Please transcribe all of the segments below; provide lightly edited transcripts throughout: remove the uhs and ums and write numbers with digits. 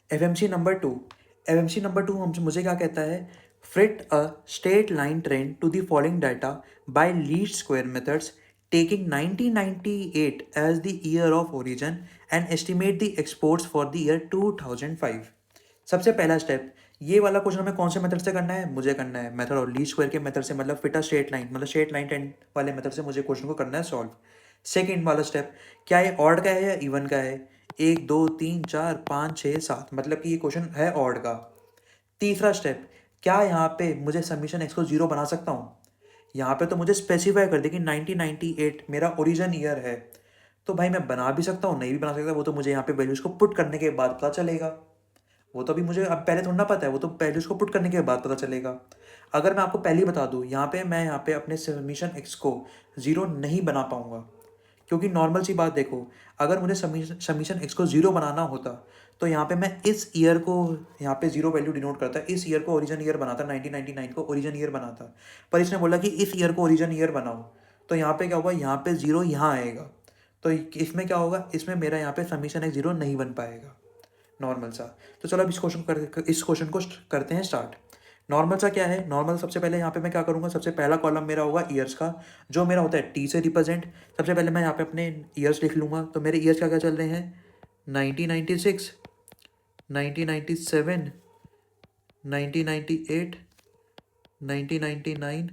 F M C number two हमसे मुझे क्या कहता है, fit a straight line trend to the following data by least square methods taking 1998 as the year of origin and estimate the exports for the year 2005। सबसे पहला step, ये वाला question हमें कौन से मेथड से करना है, मुझे करना है मेथड और लीस्ट स्क्वायर के मेथड से, मतलब फिट अ स्ट्रेट लाइन, मतलब स्ट्रेट लाइन ट्रेंड वाले मेथड से मुझे क्वेश्चन को करना है सॉल्व। सेकेंड वाला स्टेप, क्या ये ऑड का है या इवन का है, 1 2 3 4 5 6 7, मतलब कि ये क्वेश्चन है ऑड का। तीसरा स्टेप, क्या यहाँ पे मुझे समीशन एक्स को जीरो बना सकता हूँ, यहाँ पे तो मुझे स्पेसिफाई कर दे कि 1998 मेरा ओरिजिन ईयर है, तो भाई मैं बना भी सकता हूँ नहीं भी बना सकता, वो तो मुझे यहाँ पे वैल्यूज को पुट करने के बाद पता चलेगा। वो तो अभी मुझे अब पहले थोड़ा ना पता है, वो तो पहले उसको पुट करने के बाद पता चलेगा। अगर मैं आपको पहले ही बता दूँ, यहाँ पे अपने समीशन एक्स को जीरो नहीं बना पाऊंगा, क्योंकि नॉर्मल सी बात देखो, अगर मुझे समीशन एक्स को जीरो बनाना होता तो यहाँ पे मैं इस ईयर को, यहाँ पे जीरो वैल्यू डिनोट करता है, इस ईयर को ओरिजिन ईयर बनाता, 1999 को ओरिजिन ईयर बनाता, पर इसने बोला कि इस ईयर को ओरिजिन ईयर बनाओ, तो यहाँ पे क्या होगा, यहाँ पे जीरो यहाँ आएगा, तो इसमें क्या होगा, इसमें मेरा यहाँ पे समीशन एक्स जीरो नहीं बन पाएगा, नॉर्मल सा। तो चलो अब इस क्वेश्चन को करते हैं स्टार्ट। नॉर्मल सा क्या है, नॉर्मल सबसे पहले यहाँ पे मैं क्या करूँगा, सबसे पहला कॉलम मेरा होगा ईयर्स का, जो मेरा होता है टी से रिप्रेजेंट। सबसे पहले मैं यहाँ पे अपने ईयर्स लिख लूँगा, तो मेरे ईयर्स क्या क्या चल रहे हैं, 1996, 1997, 1998, 1999,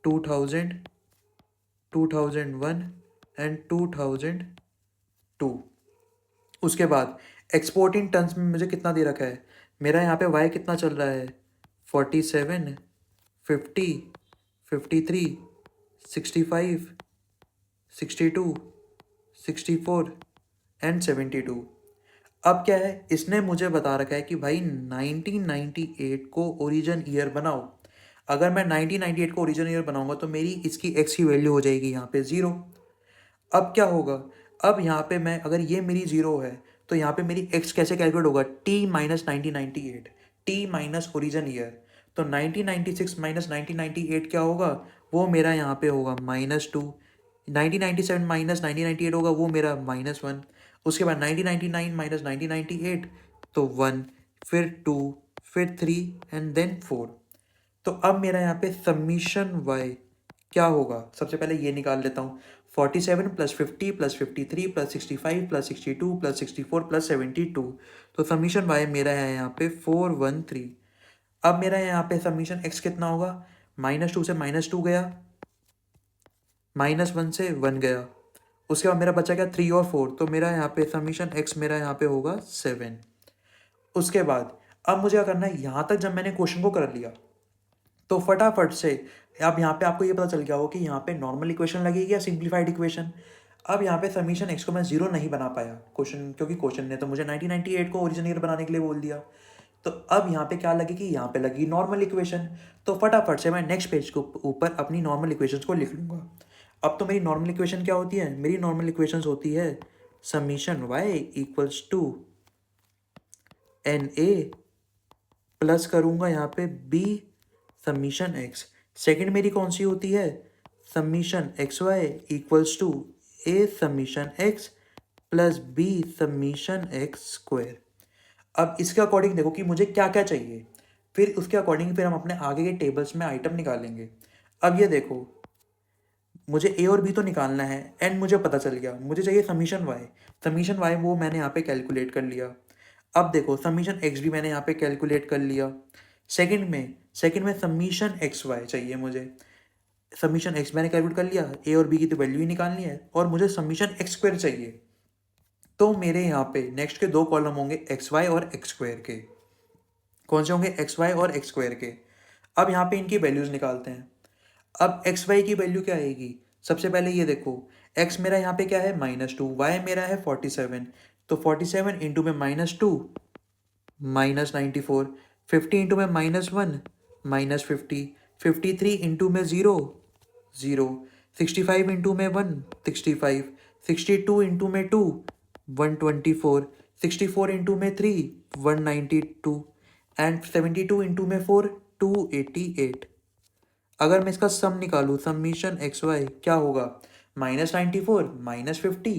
2000, 2001 एंड 2002। उसके बाद एक्सपोर्ट इन टन्स में मुझे कितना दे रखा है, मेरा यहाँ पे वाई कितना चल रहा है, 47, 50, 53, 65, 62, 64 एंड 72। अब क्या है, इसने मुझे बता रखा है कि भाई 1998 को ओरिजिन ईयर बनाओ। अगर मैं 1998 को ओरिजिन ईयर बनाऊंगा तो मेरी इसकी एक्स की वैल्यू हो जाएगी यहाँ पे ज़ीरो। अब क्या होगा, अब यहाँ पे मैं, अगर ये मेरी जीरो है तो यहाँ पे मेरी एक्स कैसे कैलकुलेट होगा, T minus 1998, T minus origin year. तो 1996 माइनस 1998 क्या होगा, वो मेरा यहाँ पे होगा -2। 1997 माइनस 1998 होगा, वो मेरा -1। उसके बाद 1999 माइनस 1998, तो 1, फिर 2, फिर 3 एंड देन 4। तो अब मेरा यहाँ पे सबमिशन वाई क्या होगा, सबसे पहले ये निकाल लेता हूँ, 47 plus 50 plus 53 plus 65 plus 62 plus 64 plus 72। तो सबमिशन वाई मेरा है यहाँ पे 413। अब मेरा यहाँ पे सबमिशन एक्स कितना होगा, -2 से -2 गया, -1 से 1 गया, उसके बाद मेरा बचा क्या 3 और 4, तो मेरा यहाँ पे सबमिशन एक्स मेरा यहाँ पे होगा 7। उसके बाद अब मुझे क्या करना है, यहाँ तक जब मैंने क्वेश्चन को कर लिया तो फटाफट से, अब यहाँ पे आपको ये पता चल गया हो कि यहाँ पे नॉर्मल इक्वेशन लगेगी या सिंप्लीफाइड इक्वेशन। अब यहाँ पे समीशन एक्स को मैं जीरो नहीं बना पाया क्वेश्चन, क्योंकि क्वेश्चन ने तो मुझे 1998 को ओरिजिन ईयर बनाने के लिए बोल दिया। तो अब यहाँ पे क्या लगेगी, यहाँ पे लगी नॉर्मल इक्वेशन। तो फटाफट से मैं नेक्स्ट पेज के ऊपर अपनी नॉर्मल इक्वेशंस को लिख लूँगा। अब तो मेरी नॉर्मल इक्वेशन क्या होती है, मेरी नॉर्मल इक्वेशंस होती है summation Y equals to N A plus करूँगा यहाँ पे बी समीशन एक्स। सेकेंड मेरी कौन सी होती है, summation X Y equals to A summation X plus B summation X square. अब इसके अकॉर्डिंग देखो कि मुझे क्या क्या चाहिए, फिर उसके अकॉर्डिंग फिर हम अपने आगे के टेबल्स में आइटम निकालेंगे। अब ये देखो, मुझे ए और बी तो निकालना है एंड मुझे पता चल गया, मुझे चाहिए समीशन वाई। समीशन वाई वो मैंने यहाँ पे कैलकुलेट कर लिया। अब देखो समीशन एक्स भी मैंने यहाँ पे कैलकुलेट कर लिया। सेकंड में समीशन एक्स वाई चाहिए मुझे। समीशन एक्स मैंने कैलकुलेट कर लिया, ए और बी की तो वैल्यू ही निकालनी है, और मुझे समीशन एक्स स्क्वायर चाहिए। तो मेरे यहाँ पे नेक्स्ट के दो कॉलम होंगे एक्स वाई और एक्स स्क्वायर के। कौन से होंगे, एक्स वाई और एक्स स्क्वायर के। अब यहाँ पे इनकी वैल्यूज निकालते हैं। अब एक्स वाई की वैल्यू क्या आएगी, सबसे पहले ये देखो, एक्स मेरा यहाँ पे क्या है -2, वाई मेरा है 47, तो 47 इंटू में -2 -94, 50 इंटू में -1 -50, 53 इंटू में 0 0, 65 इंटू में 1 65, 62 इंटू में 2 124, 64 इंटू में 3 192 एंड 72 इंटू में 4 288। अगर मैं इसका सम निकालूँ, समीशन एक्स वाई क्या होगा, -94 -50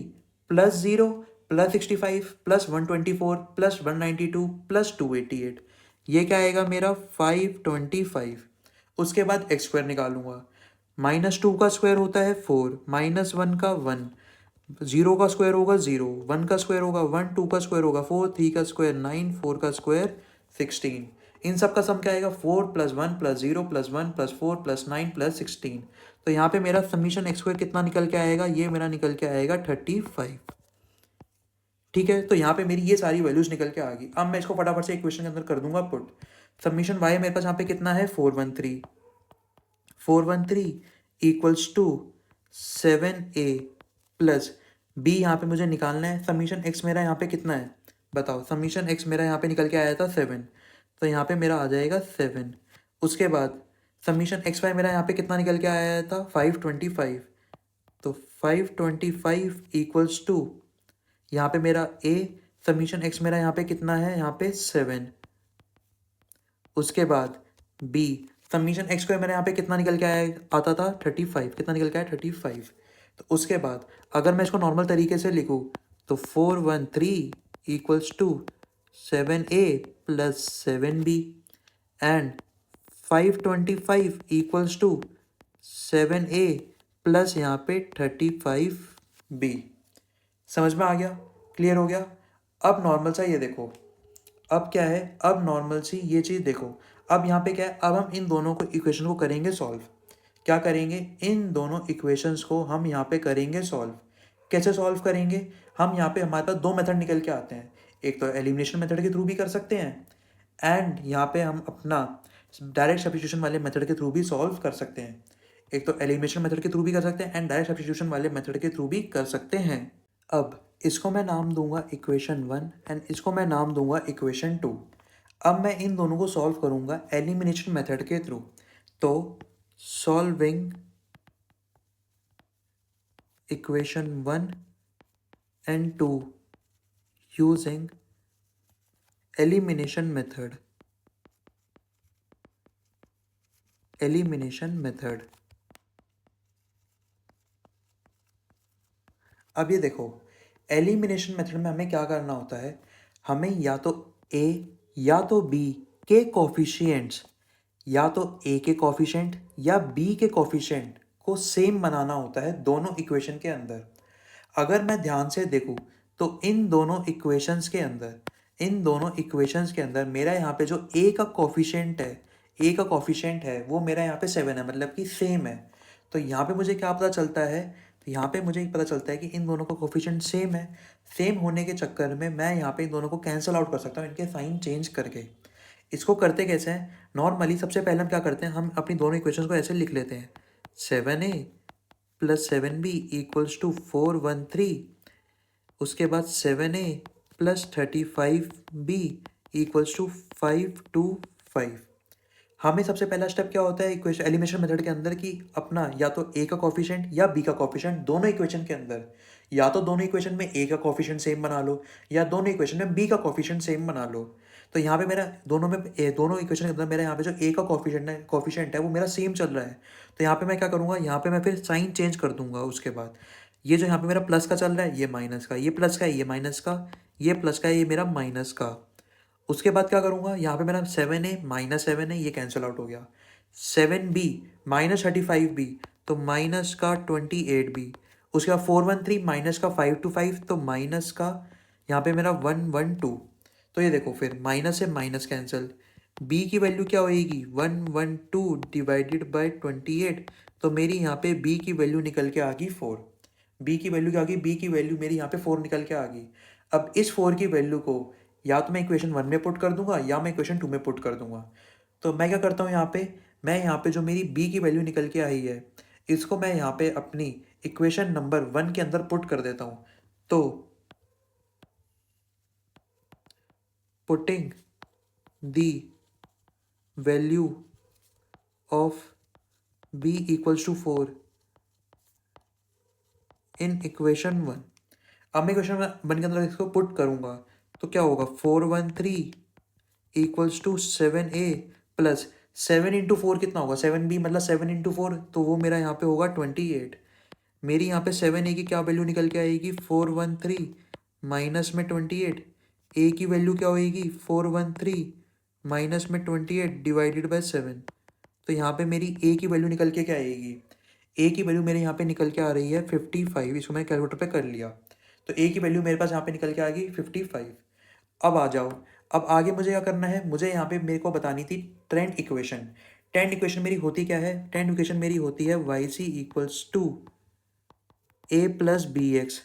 +0 प्लस 65 प्लस 124 प्लस 192 प्लस 288, ये क्या आएगा मेरा 525। उसके बाद एक्स स्क्वायर निकालूंगा, -2 का स्क्वायर होता है 4, -1 का 1, 0 का स्क्वायर होगा 0, 1 का स्क्वायर होगा 1, 2 का स्क्वायर होगा 4, 3 का स्क्वायर 9, 4 का स्क्वायर 16। इन सब का सम क्या आएगा 4 + 1 + 0 + 1 + 4 + 9 + 16। तो यहाँ पे मेरा समीशन एक्स स्क्वायर कितना निकल के आएगा, ये मेरा निकल के आएगा 35। ठीक है, तो यहाँ पे मेरी ये सारी वैल्यूज निकल के आ गई। अब मैं इसको फटाफट से इक्वेशन के अंदर कर दूंगा पुट। समीशन वाई मेरे पास यहाँ पे कितना है 413 equals to 7a plus B, यहाँ पे मुझे निकालना है। समीशन एक्स मेरा यहाँ पे कितना है बताओ, समीशन एक्स मेरा यहाँ पे निकल के आया था 7, तो यहाँ पे मेरा आ जाएगा 7। उसके बाद समीशन एक्स वाई मेरा यहाँ पे कितना निकल के आया था 525, तो 525 इक्वल्स टू यहाँ पे मेरा ए, समीशन एक्स मेरा यहाँ पे कितना है यहाँ पे 7। उसके बाद बी, समीशन एक्स स्क्वायर मेरे यहाँ पे कितना निकल के आया आता था 35, कितना निकल के आया 35। तो उसके बाद अगर मैं इसको नॉर्मल तरीके से लिखूँ तो 413 equals to 7a plus 7b and 525 equals to 7a plus यहाँ पे 35b। समझ में आ गया, क्लियर हो गया। अब नॉर्मल सा ये देखो, अब क्या है, अब नॉर्मल सी ये चीज़ देखो। अब यहाँ पे क्या है, अब हम इन दोनों को इक्वेशन को करेंगे सॉल्व। क्या करेंगे, इन दोनों इक्वेशंस को हम यहाँ पे करेंगे सॉल्व। कैसे सॉल्व करेंगे, हम यहाँ पे हमारे पास दो मेथड निकल के आते हैं। एक तो एलिमिनेशन मेथड के थ्रू भी कर सकते हैं एंड यहाँ पे हम अपना डायरेक्ट सब्स्टिट्यूशन वाले मेथड के थ्रू भी सॉल्व कर सकते हैं। एक तो एलिमिनेशन मेथड के थ्रू भी कर सकते हैं एंड डायरेक्ट सब्स्टिट्यूशन वाले मेथड के थ्रू भी कर सकते हैं। अब इसको मैं नाम दूंगा इक्वेशन 1 एंड इसको मैं नाम दूंगा इक्वेशन 2। अब मैं इन दोनों को सॉल्व करूंगा एलिमिनेशन मेथड के थ्रू। तो solving equation 1 and 2 using elimination method, अब ये देखो, एलिमिनेशन मेथड में हमें क्या करना होता है, हमें या तो ए या तो बी के कोफिशिएंट्स, या तो ए के कोफिशिएंट या बी के कोफिशिएंट को सेम बनाना होता है दोनों इक्वेशन के अंदर। अगर मैं ध्यान से देखूं तो इन दोनों इक्वेशंस के अंदर मेरा यहाँ पे जो ए का कोफिशिएंट है वो मेरा यहाँ पे 7 है, मतलब कि सेम है। तो यहाँ पे मुझे क्या पता चलता है, तो यहाँ पे मुझे पता चलता है कि इन दोनों का कोफिशिएंट सेम है। सेम होने के चक्कर में मैं यहाँ पे इन दोनों को कैंसिल आउट कर सकता हूँ इनके साइन चेंज करके। इसको करते कैसे हैं, नॉर्मली सबसे पहले हम क्या करते हैं, हम अपनी दोनों इक्वेशंस को ऐसे लिख लेते हैं 7a plus 7b equals to 413। उसके बाद 7a plus 35b equals to 525। हमें सबसे पहला स्टेप क्या होता है इक्वेशन एलिमिनेशन मेथड के अंदर कि अपना या तो ए का कोफिशिएंट या बी का कोफिशिएंट दोनों इक्वेशन के अंदर, या तो दोनों इक्वेशन में ए का कोफिशिएंट सेम बना लो या दोनों इक्वेशन में बी का कोफिशिएंट सेम बना लो। तो यहाँ पे मेरा दोनों इक्वेशन के अंदर मेरा यहाँ पे जो ए का कोफिशिएंट है वो मेरा सेम चल रहा है। तो यहाँ पे मैं क्या करूँगा, यहाँ पे मैं फिर साइन चेंज कर दूंगा। उसके बाद ये जो यहाँ पे मेरा प्लस का चल रहा है ये माइनस का, ये प्लस का है ये माइनस का, ये प्लस का है ये मेरा माइनस का। उसके बाद क्या करूँगा, यहाँ पे मेरा 7a माइनस 7 है, ये कैंसिल आउट हो गया। 7b माइनस 35b तो माइनस का 28b। उसके बाद 413 माइनस का 525 तो माइनस का यहाँ पे मेरा 112। तो ये देखो फिर माइनस से माइनस कैंसिल, b की वैल्यू क्या होएगी 112 डिवाइडेड बाय 28। तो मेरी यहाँ पे b की वैल्यू निकल के आ गई 4। b की वैल्यू क्या आ गई, b की वैल्यू मेरी यहाँ पे 4 निकल के आ गई। अब इस 4 की वैल्यू को या तो मैं इक्वेशन 1 में पुट कर दूंगा या मैं इक्वेशन 2 में पुट कर दूंगा। तो मैं क्या करता हूँ यहाँ पे, मैं यहाँ पे जो मेरी b की वैल्यू निकल के आई है इसको मैं यहाँ पे अपनी इक्वेशन नंबर 1 के अंदर पुट कर देता हूँ। तो putting the value of b equals to 4 in equation 1। अब मैं इक्वेशन 1 के अंदर इसको पुट करूँगा तो क्या होगा 413 equals to 7a plus 7 into 4 कितना होगा 7b, मतलब 7 इंटू 4 तो वो मेरा यहाँ पे होगा 28। मेरी यहाँ पे 7a की क्या वैल्यू निकल के आएगी 413 माइनस में 28, ए की वैल्यू क्या होएगी 413 माइनस में 28 डिवाइडेड बाय 7। तो यहाँ पे मेरी ए की वैल्यू निकल के क्या आएगी, ए की वैल्यू मेरे यहाँ पे निकल के आ रही है 55। इसको मैंने कैलकुलेटर पे कर लिया, तो ए की वैल्यू मेरे पास यहाँ पे निकल के आ गई 55। अब आ जाओ, अब आगे मुझे क्या करना है, मुझे यहाँ पे मेरे को बतानी थी ट्रेंड इक्वेशन। ट्रेंड इक्वेशन मेरी होती क्या है, ट्रेंड इक्वेशन मेरी होती है Y C equals to A plus B X.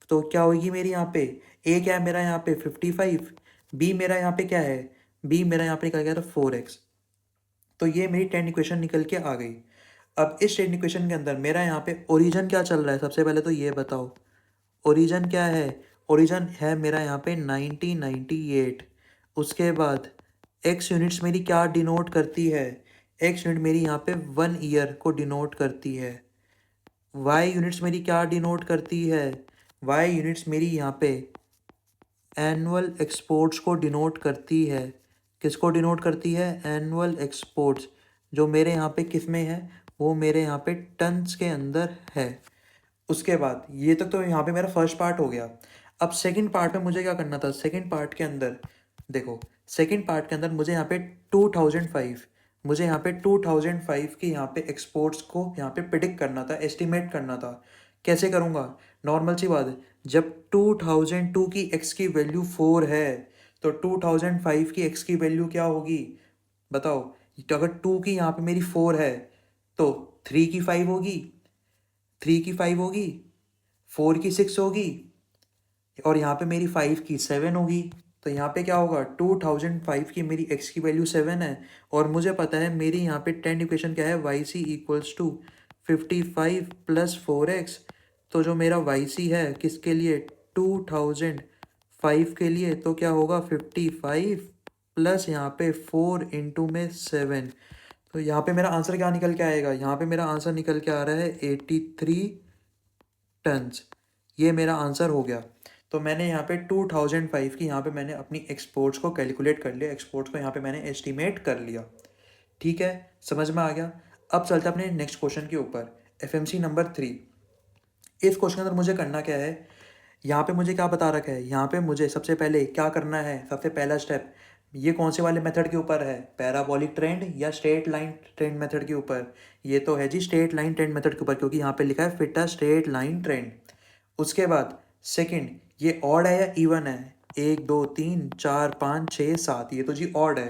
तो क्या होगी मेरी यहाँ पे, ए क्या है मेरा यहाँ पे 55, बी मेरा यहाँ पे क्या है, बी मेरा यहाँ पे निकल गया था 4x। तो ये मेरी ट्रेंड इक्वेशन निकल के आ गई। अब इस ट्रेंड इक्वेशन के अंदर मेरा यहाँ पे ओरिजिन क्या चल रहा है, सबसे पहले तो ये बताओ ओरिजिन क्या है। ओरिजिन है मेरा यहाँ पे 1998। उसके बाद एक्स यूनिट्स मेरी क्या डिनोट करती है, एक्स यूनिट मेरी यहाँ पे 1 ईयर को डिनोट करती है। वाई यूनिट्स मेरी क्या डिनोट करती है, वाई यूनिट्स मेरी यहाँ पे एनुअल एक्सपोर्ट्स को डिनोट करती है। किसको डिनोट करती है, एनुअल एक्सपोर्ट्स, जो मेरे यहाँ पे किस में है, वो मेरे यहाँ पे टन्स के अंदर है। उसके बाद ये तक तो यहाँ पे मेरा फर्स्ट पार्ट हो गया। अब सेकंड पार्ट में मुझे क्या करना था, सेकंड पार्ट के अंदर देखो, सेकंड पार्ट के अंदर मुझे यहाँ पे 2005, मुझे यहाँ पे 2005 की यहाँ पे एक्सपोर्ट्स को यहाँ पे प्रिडिक्ट करना था, एस्टिमेट करना था। कैसे करूँगा, नॉर्मल सी बात है, जब 2002 की एक्स की वैल्यू 4 है तो 2005 की एक्स की वैल्यू क्या होगी बताओ। तो अगर 2 की यहाँ पे मेरी 4 है तो 3 की 5 होगी, 3 की 5 होगी, 4 की 6 होगी, और यहाँ पे मेरी 5 की 7 होगी। तो यहाँ पे क्या होगा, 2005 की मेरी x की वैल्यू 7 है, और मुझे पता है मेरी यहाँ पे ट्रेंड इक्वेशन क्या है, Y C equals to 55 plus 4x। तो जो मेरा वाई सी है किसके लिए, 2005 के लिए, तो क्या होगा 55 प्लस यहाँ पे 4 इंटू में 7। तो यहाँ पे मेरा आंसर क्या निकल के आएगा, यहाँ पे मेरा आंसर निकल के आ रहा है 83 टन्स। ये मेरा आंसर हो गया। तो मैंने यहाँ पे 2005 की यहाँ पे मैंने अपनी एक्सपोर्ट्स को कैलकुलेट कर लिया, एक्सपोर्ट्स को यहाँ पे मैंने एस्टिमेट कर लिया। ठीक है, समझ में आ गया। अब चलते अपने नेक्स्ट क्वेश्चन के ऊपर, एफएमसी नंबर 3। इस क्वेश्चन के अंदर मुझे करना क्या है, यहाँ पे मुझे क्या बता रखा है, यहाँ पे मुझे सबसे पहले क्या करना है, सबसे पहला स्टेप ये कौन से वाले मेथड के ऊपर है, पैराबोलिक ट्रेंड या स्ट्रेट लाइन ट्रेंड मेथड के ऊपर। ये तो है जी स्ट्रेट लाइन ट्रेंड मेथड के ऊपर, क्योंकि यहाँ पे लिखा है fit a straight line trend. उसके बाद सेकंड, ये ऑड है या इवन है, 1 2 3 4 5 6 7, ये तो जी ऑड है।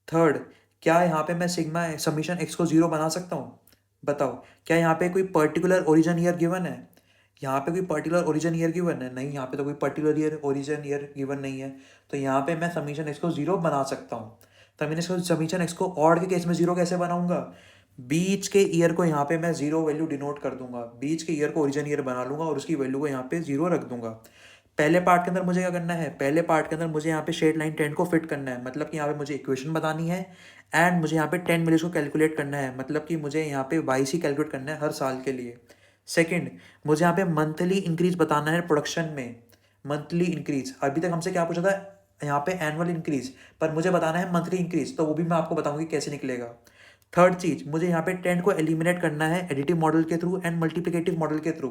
थर्ड, क्या यहाँ पे मैं सिग्मा समीशन एक्स को 0 बना सकता हूँ, बताओ। क्या यहाँ पे कोई पर्टिकुलर ओरिजिन ईयर गिवन है, यहाँ पे कोई पर्टिकुलर ओरिजिन ईयर गिवन है, नहीं यहाँ पे तो कोई particular year origin year given नहीं है। तो यहाँ पे मैं समीशन एक्स को 0 बना सकता हूँ। तो मैंने इसको समीशन एक्स को ऑड के केस में 0 कैसे बनाऊंगा, बीच के ईयर को यहाँ पे मैं 0 वैल्यू डिनोट कर दूंगा, बीच के ईयर को ओरिजिन ईयर बना लूंगा और उसकी वैल्यू को यहाँ पे 0 रख दूंगा। पहले पार्ट के अंदर मुझे क्या करना है, पहले पार्ट के अंदर मुझे यहाँ पे स्ट्रेट लाइन ट्रेंड को फिट करना है, मतलब कि यहाँ पे मुझे इक्वेशन बतानी है, एंड मुझे यहाँ पे 10 मिनट्स को कैलकुलेट करना है, मतलब कि मुझे यहाँ पे वाई सी कैलकुलेट करना है हर साल के लिए। सेकंड, मुझे यहाँ पे मंथली इंक्रीज बताना है प्रोडक्शन में, मंथली इंक्रीज। अभी तक हमसे क्या पूछा था, यहाँ पे एनुअल इंक्रीज, पर मुझे बताना है मंथली इंक्रीज, तो वो भी मैं आपको बताऊंगी कैसे निकलेगा। थर्ड चीज, मुझे यहाँ पे ट्रेंड को एलिमिनेट करना है एडिटिव मॉडल के थ्रू एंड मल्टीप्लिकेटिव मॉडल के थ्रू।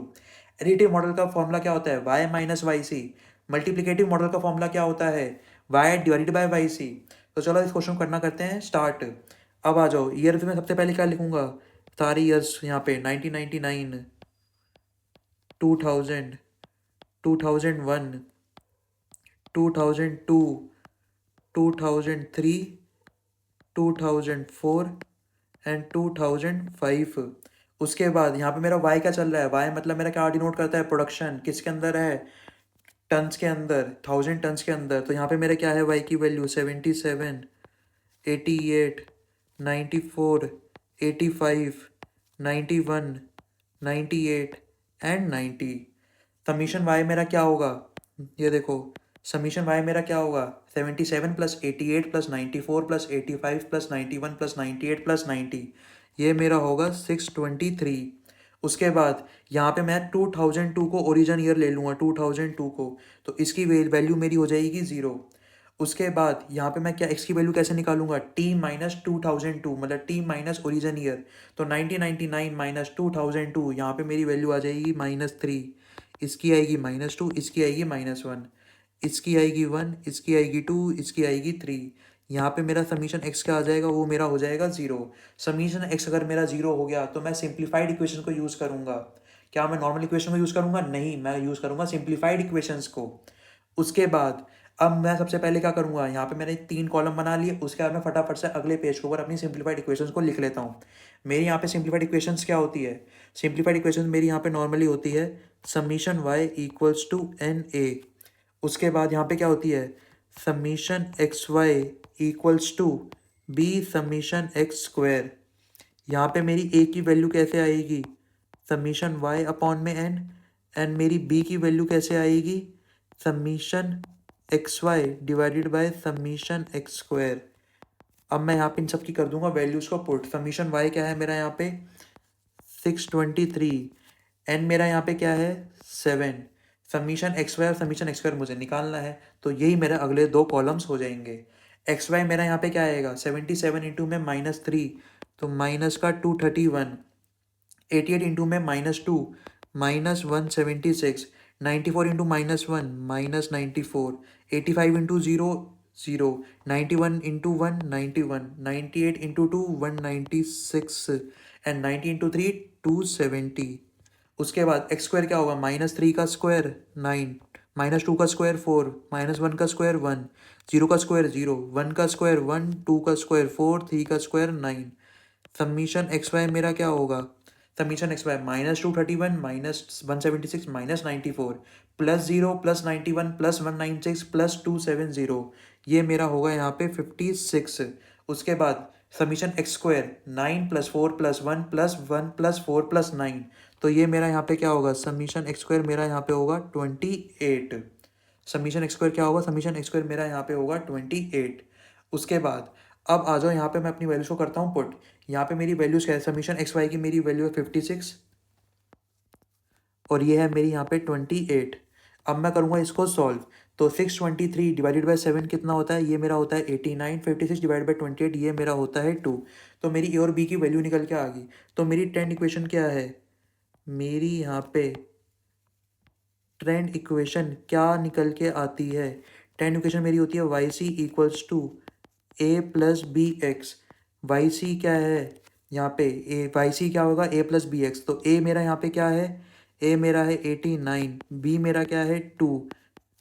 एडिटिव मॉडल का फॉर्मूला क्या होता है, Y minus Y C. Multiplicative model का फॉर्मूला क्या होता है, Y divided by Y C. तो चलो इस क्वेश्चन करना करते हैं स्टार्ट। अब आ जाओ, ईयर में सबसे पहले क्या लिखूंगा, सारे ईयर्स यहाँ पे 1999, 2000, 2001, 2002, 2003, 2004 एंड 2005। उसके बाद यहाँ पे मेरा वाई क्या चल रहा है, वाई मतलब मेरा क्या डिनोट करता है, प्रोडक्शन किसके अंदर है, टन्स के अंदर, 1000 टन्स के अंदर। तो यहाँ पे मेरा क्या है, वाई की वैल्यू 77, 88, 94, 85, 91, 98 एंड 90। समीशन वाई मेरा क्या होगा, ये देखो, समीशन वाई मेरा क्या होगा, 77 plus 88 plus 94 plus 85 plus 91 plus 98 plus 90, ये मेरा होगा 623। उसके बाद यहाँ पे मैं 2002 को ओरिजिन ईयर ले लूँगा, 2002 को, तो इसकी वैल्यू मेरी हो जाएगी 0। उसके बाद यहाँ पे मैं क्या एक्स की वैल्यू कैसे निकालूंगा, टी माइनस 2002, मतलब टी माइनस ओरिजिन ईयर। तो 1999 माइनस 2002, यहाँ पे मेरी वैल्यू आ जाएगी -3। इसकी आएगी -2, इसकी आएगी -1, इसकी आएगी 1, इसकी आएगी 2, इसकी आएगी 3। यहाँ पे मेरा समीशन एक्स क्या आ जाएगा, वो मेरा हो जाएगा 0। समीशन एक्स अगर मेरा 0 हो गया तो मैं सिंप्लीफाइड इक्वेशन को यूज़ करूँगा। क्या मैं नॉर्मल इक्वेशन को यूज़ करूँगा? नहीं, मैं यूज़ करूँगा सिंप्लीफाइड इक्वेशंस को। उसके बाद अब मैं सबसे पहले क्या करूँगा, यहाँ पे मैंने 3 कॉलम बना लिए। उसके बाद मैं फटाफट से अगले पेज के ऊपर अपनी सिंप्लीफाइड इक्वेशंस को लिख लेता हूँ। मेरी यहाँ पे सिंप्लीफाइड इक्वेशंस क्या होती है? सिंप्लीफाइड इक्वेशंस मेरी यहाँ पे नॉर्मली होती है summation Y equals to N A. उसके बाद यहाँ पे क्या होती है? Summation X Y equals to B summation X square. यहाँ पे मेरी ए की वैल्यू कैसे आएगी? समीशन वाई अपॉन में एन। एंड मेरी बी की वैल्यू कैसे आएगी? Summation X Y divided by summation X square. अब मैं यहाँ पे इन सब की कर दूंगा वैल्यूज़ को पुट। समीशन वाई क्या है मेरा यहाँ पे 623, एन मेरा यहाँ पे क्या है 7। समीशन एक्स वाई और समीशन एक्स स्क्वायर मुझे निकालना है, तो यही मेरे अगले 2 कॉलम्स हो जाएंगे। एक्स वाई मेरा यहाँ पे क्या आएगा 77 इंटू में -3, तो माइनस का 231। 88 इंटू में -2 -176। 94 into -1 -94। 85 into 0 0। 91 into 1 91। 98 into 2 196। And 90 into 3 270। उसके बाद एक्स स्क्वायर क्या होगा? -3 का स्क्वायर 9, -2 का स्क्वायर 4, -1 का स्क्वायर 1, 0 का स्क्वायर 0, 1 का स्क्वायर 1, 2 का स्क्वायर 4, 3 का स्क्वायर 9। समीशन एक्स वाई मेरा क्या होगा? Summation X Y -231 -176 -94 +0 +91 +196 +270। ये मेरा होगा यहाँ पे 56। उसके बाद समीशन एक्स स्क्वायर 9 + 4 + 1 + 1 + 4 + 9, तो ये मेरा यहाँ पे क्या होगा? समीशन एक्स स्क्वायर मेरा यहाँ पे होगा 28। समीशन एक्स स्क्वायर क्या होगा? समीशन एक्स स्क्वायर मेरा यहाँ पे होगा 28। उसके बाद अब आ जाओ यहाँ पे मैं अपनी वैल्यूज को करता हूँ पुट। यहाँ पे मेरी वैल्यूज क्या है? समीशन एक्स वाई की मेरी वैल्यू है 56 और ये है मेरी यहाँ पे 28। अब मैं करूँगा इसको सॉल्व, तो 623 डिवाइडेड बाय 7 कितना होता है? ये मेरा होता है 89। 56 डिवाइड बाय 28 ये मेरा होता है 2। तो मेरी ए और बी की वैल्यू निकल के आ गई। तो मेरी ट्रेंड इक्वेशन क्या है? मेरी यहाँ पे ट्रेंड इक्वेशन क्या निकल के आती है? ट्रेंड इक्वेशन मेरी होती है Y C equals to A plus B X. Y C क्या है यहाँ पे? ए वाई सी क्या होगा? A plus B X. तो ए मेरा यहाँ पे क्या है? ए मेरा है 89, बी मेरा क्या है 2,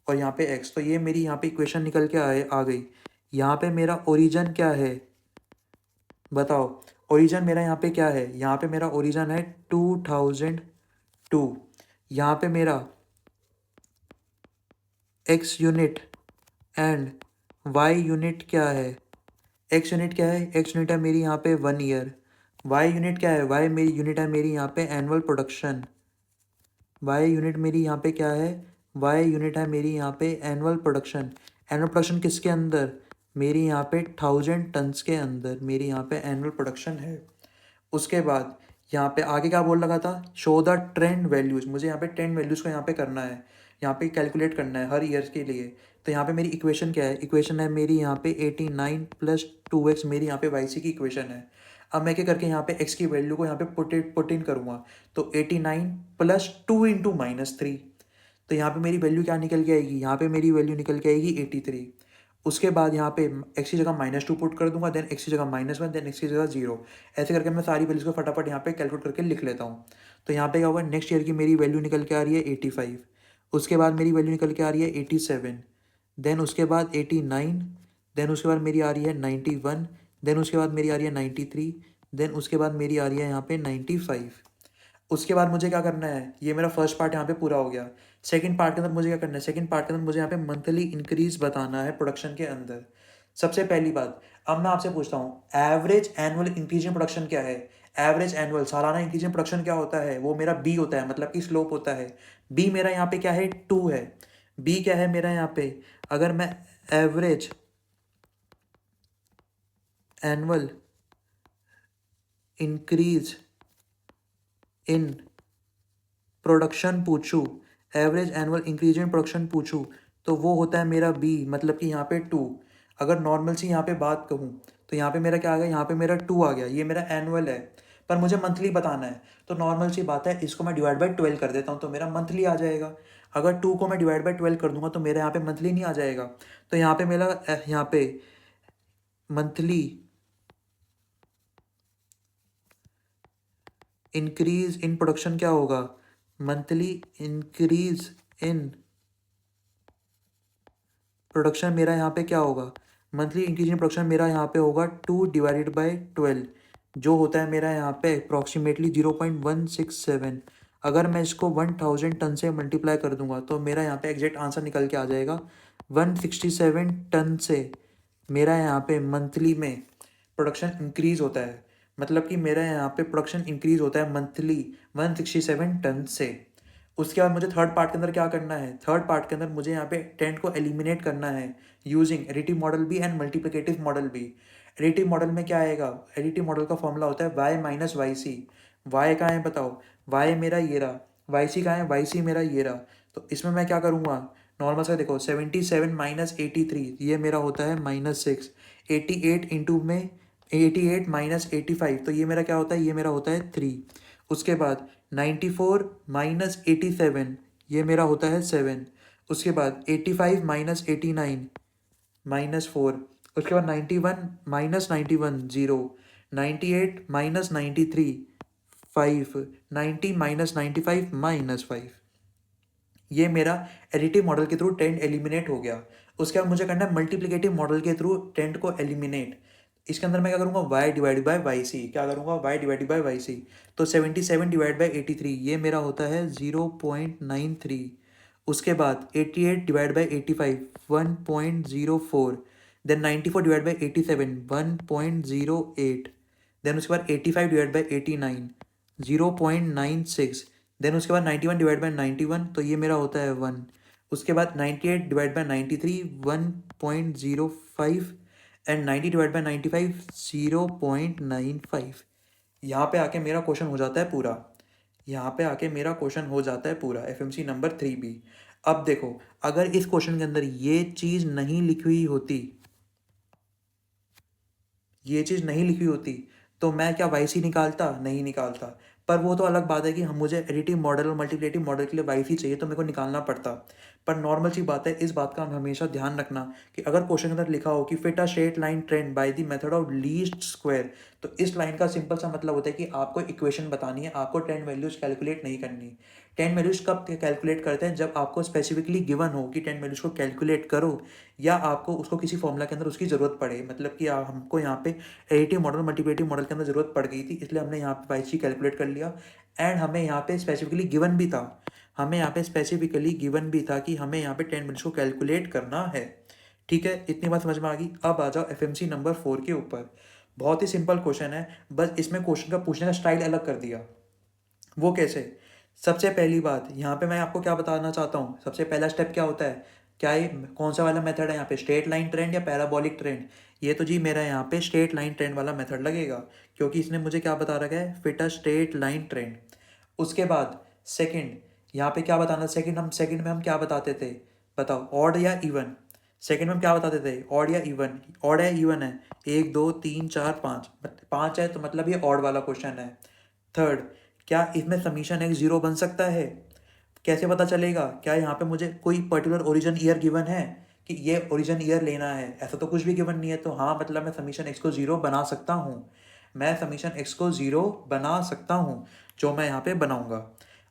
और यहाँ पे एक्स। तो ये मेरी यहाँ पे इक्वेशन निकल के आ गई। यहाँ पे मेरा ओरिजन क्या है बताओ? ओरिजन मेरा यहाँ पे क्या है? यहाँ पे मेरा ओरिजन है 2002। यहाँ पे मेरा X unit and Y unit क्या है? एक्स यूनिट क्या है? एक्स यूनिट है मेरी यहाँ पे 1 ईयर। वाई यूनिट क्या है? वाई मेरी यूनिट है मेरी यहाँ पे एनुअल प्रोडक्शन। वाई यूनिट मेरी यहाँ पे क्या है? वाई यूनिट है मेरी यहाँ पे एनुअल प्रोडक्शन। एनुअल प्रोडक्शन किसके अंदर? मेरी यहाँ पे 1000 टन्स के अंदर मेरी यहाँ पे एनुअल प्रोडक्शन है। उसके बाद यहाँ पे आगे क्या बोल रखा था? Show the trend values. मुझे यहाँ पे ट्रेंड वैल्यूज़ को यहाँ पे करना है, यहाँ पे कैलकुलेट करना है हर ईयर के लिए। तो यहाँ पे मेरी इक्वेशन क्या है? इक्वेशन है मेरी यहाँ पे 89 + 2x मेरी यहाँ पे वाई सी की इक्वेशन है। अब मैं क्या करके यहाँ पे x की वैल्यू को यहाँ पे पुट इन करूँगा, तो 89 + 2 इंटू -3। तो यहाँ पे मेरी वैल्यू क्या निकल के आएगी? यहाँ पे मेरी वैल्यू निकल के आएगी 83। उसके बाद यहाँ पे x की जगह -2 पुट कर दूंगा, देन x की जगह -1, देन x की जगह 0। ऐसे करके मैं सारी वैल्यूज़ को फटाफट यहाँ पे कैलकुलेट करके लिख लेता हूँ। तो यहाँ पे क्या होगा? नेक्स्ट ईयर की मेरी वैल्यू निकल के आ रही है 85। उसके बाद मेरी वैल्यू निकल के आ रही है 87। देन उसके बाद 89। देन उसके बाद मेरी आ रही है 91। देन उसके बाद मेरी आ रही है 93। देन उसके बाद मेरी आ रही है यहाँ पे 95। उसके बाद मुझे क्या करना है? ये मेरा फर्स्ट पार्ट यहाँ पे पूरा हो गया। सेकंड पार्ट के अंदर मुझे क्या करना है? सेकंड पार्ट के अंदर मुझे यहाँ पे मंथली इंक्रीज बताना है प्रोडक्शन के अंदर। सबसे पहली बात, अब मैं आपसे पूछता हूँ average annual increase in production क्या है? एवरेज एनुअल सालाना इंक्रीज इन प्रोडक्शन क्या होता है? वो मेरा बी होता है, मतलब कि स्लोप होता है। बी मेरा यहाँ पे क्या है? 2 है। बी क्या है मेरा यहाँ पे? अगर मैं average annual increase in production पूछूं, average annual increase in production पूछूं, तो वो होता है मेरा बी, मतलब कि यहाँ पे 2। अगर नॉर्मल सी यहाँ पे बात कहूँ तो यहाँ पे मेरा क्या आ गया? यहाँ पे मेरा 2 आ गया। ये मेरा एनुअल है। पर मुझे मंथली बताना है, तो नॉर्मल सी बात है, इसको मैं डिवाइड बाई 12 कर देता हूँ तो मेरा मंथली आ जाएगा। अगर 2 को मैं डिवाइड बाई 12 कर दूंगा तो मेरे यहाँ पे मंथली नहीं आ जाएगा। तो यहाँ पे मेरा यहाँ पे मंथली इंक्रीज इन प्रोडक्शन क्या होगा, मंथली इंक्रीज इन प्रोडक्शन मेरा यहाँ पे क्या होगा, मंथली इंक्रीज इन प्रोडक्शन मेरा यहाँ पे होगा 2 डिवाइडेड बाई 12, जो होता है मेरा यहाँ पे अप्रॉक्सीमेटली 0.167। अगर मैं इसको 1000 टन से मल्टीप्लाई कर दूंगा तो मेरा यहाँ पे एग्जैक्ट आंसर निकल के आ जाएगा 167 टन से मेरा यहाँ पे मंथली में प्रोडक्शन इंक्रीज होता है। मतलब कि मेरा यहाँ पे प्रोडक्शन इंक्रीज होता है मंथली 167 टन से। उसके बाद मुझे थर्ड पार्ट के अंदर क्या करना है, थर्ड पार्ट के अंदर मुझे यहाँ पे टेंट को एलिमिनेट करना है यूजिंग एडिटिव मॉडल भी एंड मल्टीप्लिकेटिव मॉडल भी। एडिटिव मॉडल में क्या आएगा, एडिटिव मॉडल का फॉर्मूला होता है Y minus Y C. Y कहाँ है बताओ, वाई मेरा ये रहा, वाई सी कहाँ है, वाई सी मेरा ये रहा। तो इसमें मैं क्या करूँगा, नॉर्मल से देखो 77 माइनस 83 ये मेरा होता है -6। 88 इंटू में 88 माइनस 85 तो ये मेरा क्या होता है, ये मेरा होता है 3। उसके बाद 94 माइनस 87 ये मेरा होता है 7। उसके बाद 85 माइनस 89 -4। उसके बाद 91 माइनस 91 0। 98 माइनस 93 5। 90 माइनस 95 -5। ये मेरा एडिटिव मॉडल के थ्रू टेंट एलिमिनेट हो गया। उसके बाद मुझे करना है मल्टीप्लिकेटिव मॉडल के थ्रू टेंट को एलिमिनेट। इसके अंदर मैं क्या करूँगा, Y divide by Y C, क्या करूँगा, Y divide by Y C. तो 77 डिवाइड बाई 83 ये मेरा होता है 0.93। उसके बाद 88 divide by 85 1.04। Then 94 divide by 87 1.08। Then उसके बाद 85 डिवाइड बाई 89 0.96। देन उसके बाद 91 डिवाइड बाई 91 तो ये मेरा होता है 1। उसके बाद 98 divide by 93 1.05 and 90 divide by 95 0.95। यहाँ पे आके मेरा क्वेश्चन हो जाता है पूरा, यहाँ पे आके मेरा क्वेश्चन हो जाता है पूरा एफएमसी नंबर 3B। अब देखो, अगर इस क्वेश्चन के अंदर ये चीज़ नहीं लिखी हुई होती, ये चीज़ नहीं लिखी होती तो मैं क्या वाई सी निकालता, नहीं निकालता। पर वो तो अलग बात है कि हम मुझे एडिटिव मॉडल और मल्टीप्लिकेटिव मॉडल के लिए वाई सी चाहिए तो मेरे को निकालना पड़ता। पर नॉर्मल सी बात है, इस बात का हमेशा ध्यान रखना कि अगर क्वेश्चन के अंदर लिखा हो कि fit a straight line trend by the method of least square, तो इस लाइन का सिंपल सा मतलब होता है कि आपको इक्वेशन बतानी है, आपको ट्रेंड वैल्यूज कैलकुलेट नहीं करनी। टेन वैल्यूज कब कैलकुलेट करते हैं, जब आपको स्पेसिफिकली गिवन हो कि टेन वैल्यूज को कैलकुलेट करो, या आपको उसको किसी फॉर्मूला के अंदर उसकी ज़रूरत पड़े। मतलब कि हमको यहाँ पे एडिटिव मॉडल मल्टीप्लिकेटिव मॉडल के अंदर ज़रूरत पड़ गई थी, इसलिए हमने यहाँ पे वाई सी कैलकुलेट कर लिया। एंड हमें यहाँ पे स्पेसिफिकली गिवन भी था, हमें यहाँ पे स्पेसिफिकली गिवन भी था कि हमें यहाँ पे 10 मिनट्स को कैलकुलेट करना है। ठीक है, इतनी बात समझ में आ गई। अब आ जाओ एफएमसी नंबर 4 के ऊपर। बहुत ही सिंपल क्वेश्चन है, बस इसमें क्वेश्चन का पूछने का स्टाइल अलग कर दिया। वो कैसे, सबसे पहली बात यहाँ पे मैं आपको क्या बताना चाहता हूँ, सबसे पहला स्टेप क्या होता है, क्या ये कौन सा वाला मेथड है यहाँ पे, स्ट्रेट लाइन ट्रेंड या पैराबोलिक ट्रेंड। ये तो जी मेरा यहाँ पे स्ट्रेट लाइन ट्रेंड वाला मेथड लगेगा, क्योंकि इसने मुझे क्या बता रखा है, fit a straight line trend. उसके बाद सेकंड, यहाँ पे क्या बताना, सेकंड में हम क्या बताते थे, बताओ, ऑड या इवन। सेकंड में हम क्या बताते थे, ऑड या इवन। ऑड है इवन है, 1 2 3 4 5, 5 है तो मतलब ये ऑड वाला क्वेश्चन है। थर्ड, क्या इसमें समीशन एक जीरो बन सकता है, कैसे पता चलेगा, क्या यहाँ पे मुझे कोई पर्टिकुलर ओरिजिन ईयर गिवन है कि ये ओरिजिन ईयर लेना है, ऐसा तो कुछ भी गिवन नहीं है। तो हाँ, मतलब मैं समीशन एक्स को जीरो बना सकता हूँ, मैं समीशन एक्स को जीरो बना सकता हूँ, जो मैं यहाँ पे बनाऊंगा।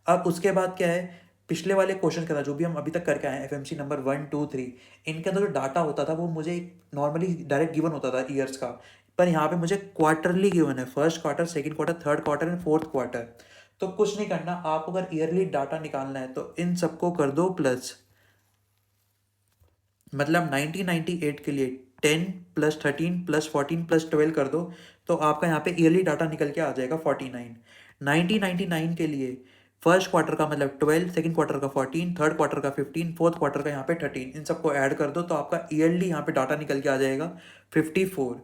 अब उसके बाद क्या है, पिछले वाले क्वेश्चन के था जो भी हम अभी तक करके आए हैं एफएमसी नंबर 1 2 3, इनके अंदर जो डाटा होता था वो मुझे नॉर्मली डायरेक्ट गिवन होता था ईयर्स का। पर यहाँ पे मुझे क्वार्टरली गिवन है, first quarter, second quarter, third quarter and fourth quarter. तो कुछ नहीं करना, आपको अगर ईयरली डाटा निकालना है तो इन सबको कर दो प्लस। मतलब 1998 के लिए 10 + 13 + 14 + 12 कर दो, तो आपका यहाँ पे ईयरली डाटा निकल के आ जाएगा 49। 1999 के लिए फर्स्ट क्वार्टर का मतलब 12, सेकंड क्वार्टर का 14, थर्ड क्वार्टर का 15, फोर्थ क्वार्टर का यहाँ पे 13, इन सबको ऐड कर दो तो आपका ईयरली यहाँ पे डाटा निकल के आ जाएगा 54।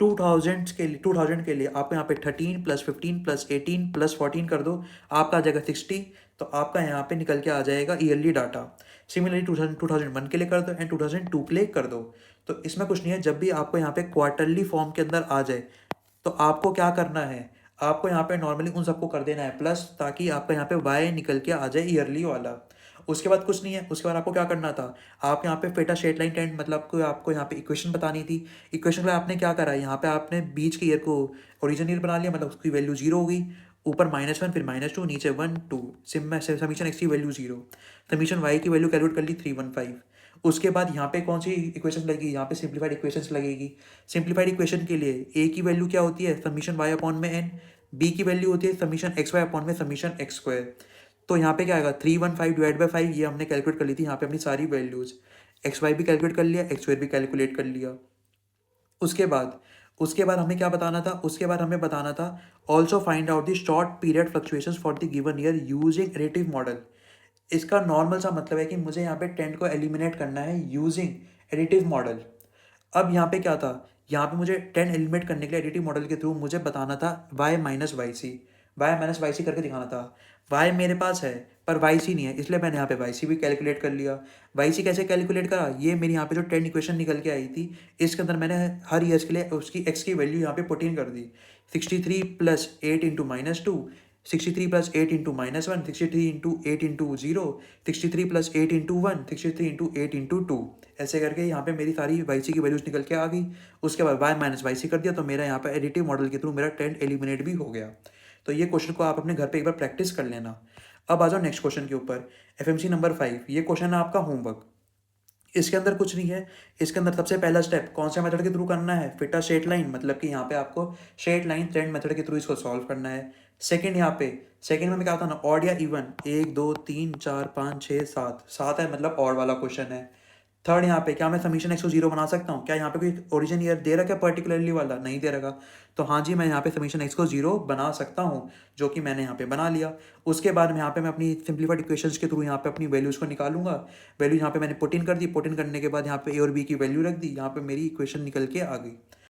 2000 के लिए आपको यहाँ पे 13 + 15 + 18 + 14 कर दो, आपका आ जाएगा 60। तो आपका यहाँ पे निकल के आ जाएगा ईयरली डाटा। सिमिलरली 2001 के लिए कर दो एंड 2002 के लिए कर दो। तो इसमें कुछ नहीं है, जब भी आपको यहाँ पे क्वार्टरली फॉर्म के अंदर आ जाए तो आपको क्या करना है, आपको यहाँ पे नॉर्मली उन सबको कर देना है प्लस, ताकि आपका यहाँ पे वाई निकल के आ जाए ईयरली वाला। उसके बाद कुछ नहीं है, उसके बाद आपको क्या करना था, आप यहाँ पे फेटा स्ट्रेट लाइन टेंट मतलब को आपको यहाँ पे इक्वेशन बतानी थी। इक्वेशन के लिए आपने क्या करा, यहाँ पे आपने बीच के ईयर को ओरिजिन ईयर बना लिया, मतलब उसकी वैल्यू जीरो हो गई, ऊपर -1 फिर -2 नीचे 1 2, समीशन एक्स की वैल्यू जीरो, समीशन वाई की वैल्यू कैलकुलेट कर ली 315। उसके बाद यहाँ पे कौन सी इक्वेशन लगेगी, यहाँ पे सिंप्लीफाइड इक्वेशंस लगेगी। सिंप्लीफाइड इक्वेशन के लिए ए की वैल्यू क्या होती है, समीशन वाई अपॉन में एन, बी की वैल्यू होती है समीशन एक्स वाई अपॉन में समीशन एक्स स्क्वायर। तो यहाँ पे क्या आएगा 315 डिवाइड बाई 5, ये हमने कैलकुलेट कर ली थी यहाँ पे अपनी सारी वैल्यूज, एक्स वाई भी कैलकुलेट कर लिया, एक्स स्क्वायर भी कैलकुलेट कर लिया। उसके बाद हमें क्या बताना था, उसके बाद हमें बताना था also find out the short period fluctuations for the given year using additive model. इसका नॉर्मल सा मतलब है कि मुझे यहाँ पे टेंट को एलिमिनेट करना है यूजिंग एडिटिव मॉडल। अब यहाँ पे क्या था, यहाँ पे मुझे 10 एलिमिनेट करने के लिए एडिटिव मॉडल के थ्रू मुझे बताना था y minus Y C, Y minus Y C करके दिखाना था। y मेरे पास है पर वाई सी नहीं है, इसलिए मैंने यहाँ पे वाई सी भी कैलकुलेट कर लिया। वाई सी कैसे कैलकुलेट करा, ये मेरी यहाँ पे जो 10 इक्वेशन निकल के आई थी, इसके अंदर मैंने हर ईयर्स के लिए उसकी x की वैल्यू यहाँ पे पुट इन कर दी। 63 plus 8 into -2, 63 plus 8 into -1, 63 into 8 into 0, 63 plus 8 into 1, 63 into 8 into 2, ऐसे करके यहाँ पे मेरी सारी वाई सी की वैल्यूज निकल के आ गई। उसके बाद वाई माइनस वाई सी कर दिया, तो मेरा यहाँ पे एडिटिव मॉडल के थ्रू मेरा टेंट एलिमिनेट भी हो गया। तो ये क्वेश्चन को आप अपने घर पे एक बार प्रैक्टिस कर लेना। अब आ जाओ नेक्स्ट क्वेश्चन के ऊपर, एफएमसी नंबर 5। ये क्वेश्चन है आपका होमवर्क। इसके अंदर कुछ नहीं है, इसके अंदर सबसे पहला स्टेप कौन से मेथड के थ्रू करना है, फिटा स्ट्रेट लाइन, मतलब कि यहाँ पे आपको स्ट्रेट लाइन ट्रेंड मेथड के थ्रू इसको सॉल्व करना है। सेकंड यहाँ पे सेकंड में क्या होता है ना, ऑड या इवन, 1 2 3 4 5 6 7, 7 है मतलब ऑड वाला क्वेश्चन है। थर्ड यहाँ पे क्या मैं समीशन एक्स को जीरो बना सकता हूँ, क्या यहाँ पे कोई ओरिजिन ईयर दे रखा है पर्टिकुलरली वाला, नहीं दे रखा, तो हाँ जी मैं यहाँ पे समीशन एक्स को जीरो बना सकता हूँ, जो कि मैंने यहाँ पे बना लिया। उसके बाद में यहाँ पे मैं अपनी सिंप्लीफाइड इक्वेशंस के थ्रू यहाँ पे अपनी वैल्यूज़ को निकालूंगा। वैल्यू यहाँ पे मैंने पुट इन कर दी, पुट इन करने के बाद यहाँ पे ए और बी की वैल्यू रख दी, यहाँ पे मेरी इक्वेशन निकल के आ गई।